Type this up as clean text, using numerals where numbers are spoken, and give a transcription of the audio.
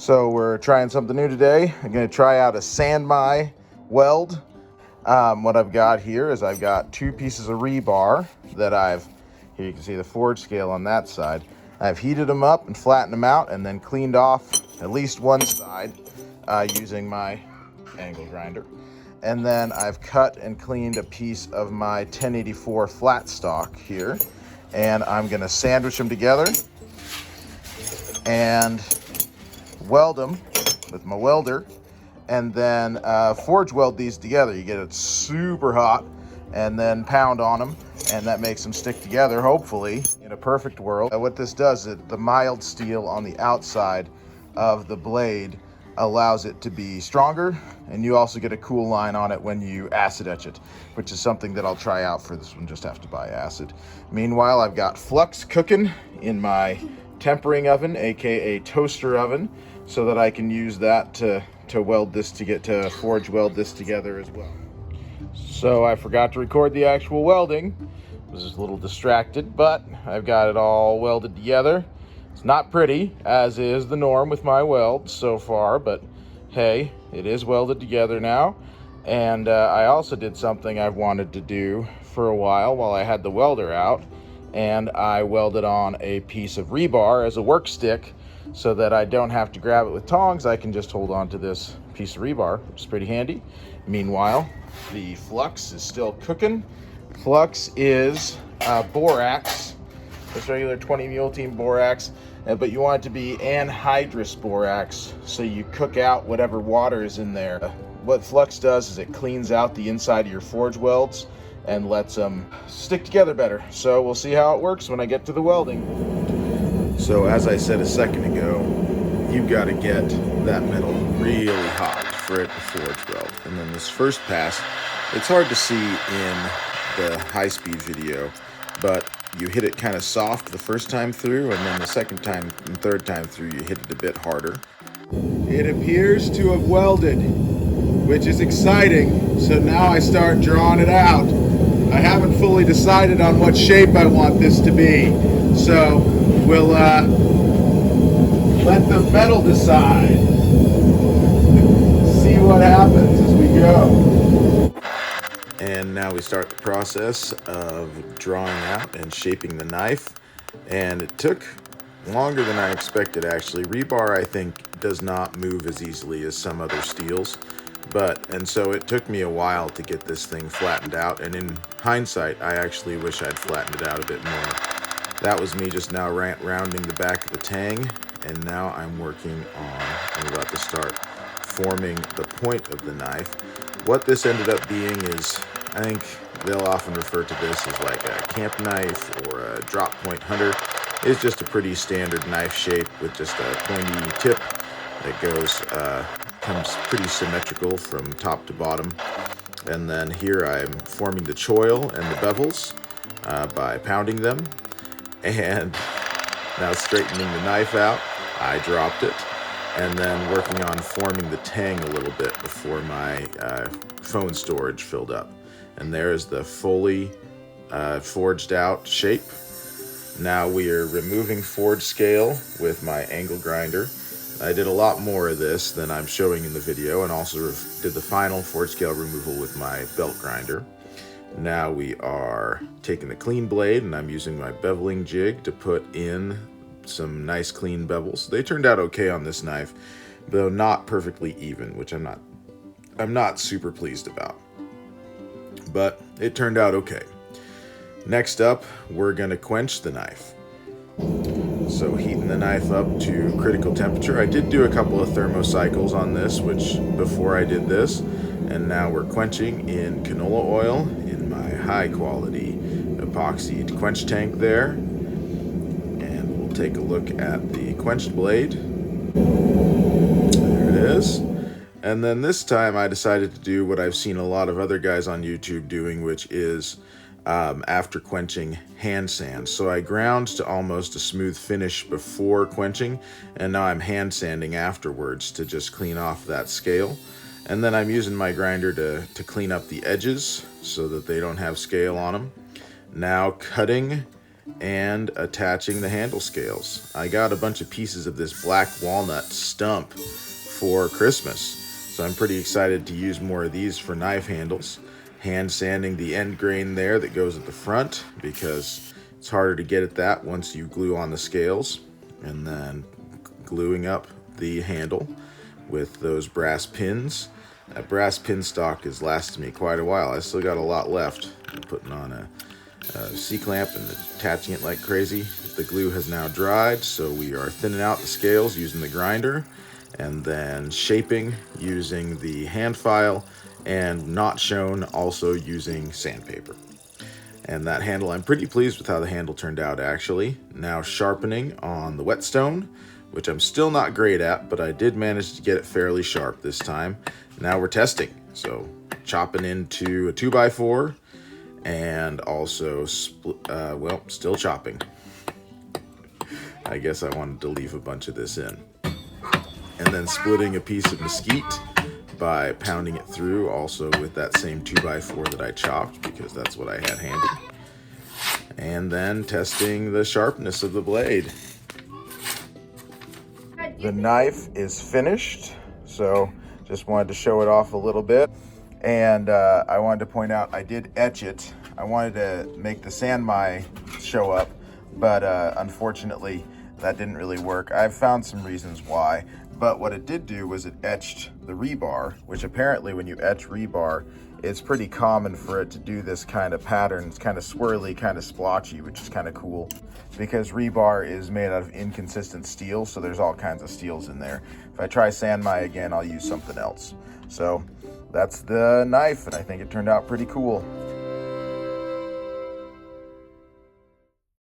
So we're trying something new today. I'm going to try out a San Mai weld. What I've got here is I've got two pieces of rebar that here you can see the forge scale on that side. I've heated them up and flattened them out and then cleaned off at least one side using my angle grinder. And then I've cut and cleaned a piece of my 1084 flat stock here. And I'm going to sandwich them together and weld them with my welder, and then forge weld these together. You get it super hot and then pound on them, and that makes them stick together, hopefully, in a perfect world. What this does is the mild steel on the outside of the blade allows it to be stronger, and you also get a cool line on it when you acid etch it, which is something that I'll try out for this one. Just have to buy acid. Meanwhile, I've got flux cooking in my tempering oven, aka toaster oven, so that I can use that to weld this to forge weld this together as well. So I forgot to record the actual welding. I was just a little distracted, but I've got it all welded together. It's not pretty, as is the norm with my welds so far, but hey, it is welded together now. And I also did something I've wanted to do for a while I had the welder out, and I welded on a piece of rebar as a work stick so that I don't have to grab it with tongs. I can just hold on to this piece of rebar, which is pretty handy. Meanwhile, the flux is still cooking. Flux is borax. It's regular 20 mule team borax, but you want it to be anhydrous borax, so you cook out whatever water is in there. What flux does is it cleans out the inside of your forge welds and lets them stick together better. So we'll see how it works when I get to the welding. So as I said a second ago, you've got to get that metal really hot for it to forge weld. And then this first pass, it's hard to see in the high-speed video, but you hit it kind of soft the first time through, and then the second time and third time through you hit it a bit harder. It appears to have welded, which is exciting. So now I start drawing it out. I haven't fully decided on what shape I want this to be, so we'll let the metal decide. See what happens as we go. And now we start the process of drawing out and shaping the knife, and it took longer than I expected actually. Rebar, I think, does not move as easily as some other steels, and so it took me a while to get this thing flattened out, and in hindsight I actually wish I'd flattened it out a bit more. That was me just now rounding the back of the tang, and now I'm about to start forming the point of the knife. What this ended up being is, I think they'll often refer to this as like a camp knife or a drop point hunter. It's just a pretty standard knife shape with just a pointy tip that comes pretty symmetrical from top to bottom. And then here I'm forming the choil and the bevels by pounding them. And now straightening the knife out, I dropped it, and then working on forming the tang a little bit before my phone storage filled up. And there's the fully forged out shape. Now we are removing forge scale with my angle grinder. I did a lot more of this than I'm showing in the video, and also did the final forge scale removal with my belt grinder. Now we are taking the clean blade, and I'm using my beveling jig to put in some nice clean bevels. They turned out okay on this knife, though not perfectly even, which I'm not super pleased about. But it turned out okay. Next up, we're gonna quench the knife. So heating the knife up to critical temperature. I did do a couple of thermocycles on this, before I did this, and now we're quenching in canola oil in my high quality epoxied quench tank there. And we'll take a look at the quenched blade. There it is. And then this time I decided to do what I've seen a lot of other guys on YouTube doing, which is after quenching, hand sand. So I ground to almost a smooth finish before quenching, and now I'm hand sanding afterwards to just clean off that scale. And then I'm using my grinder to clean up the edges so that they don't have scale on them. Now cutting and attaching the handle scales. I got a bunch of pieces of this black walnut stump for Christmas, so I'm pretty excited to use more of these for knife handles. Hand sanding the end grain there that goes at the front because it's harder to get at that once you glue on the scales, and then gluing up the handle with those brass pins. That brass pin stock has lasted me quite a while. I still got a lot left. I'm putting on a C-clamp and attaching it like crazy. The glue has now dried, so we are thinning out the scales using the grinder, and then shaping using the hand file, and not shown also using sandpaper. And that handle, I'm pretty pleased with how the handle turned out actually. Now sharpening on the whetstone, which I'm still not great at, but I did manage to get it fairly sharp this time. Now we're testing. So chopping into a 2x4 and also, still chopping. I guess I wanted to leave a bunch of this in. And then splitting a piece of mesquite by pounding it through also with that same 2x4 that I chopped because that's what I had handy. And then testing the sharpness of the blade. The knife is finished, so just wanted to show it off a little bit. And I wanted to point out I did etch it. I wanted to make the San Mai show up, but unfortunately that didn't really work. I've found some reasons why, but what it did do was it etched the rebar, which apparently when you etch rebar, it's pretty common for it to do this kind of pattern. It's kind of swirly, kind of splotchy, which is kind of cool because rebar is made out of inconsistent steel, so there's all kinds of steels in there. If I try San Mai again, I'll use something else. So that's the knife, and I think it turned out pretty cool.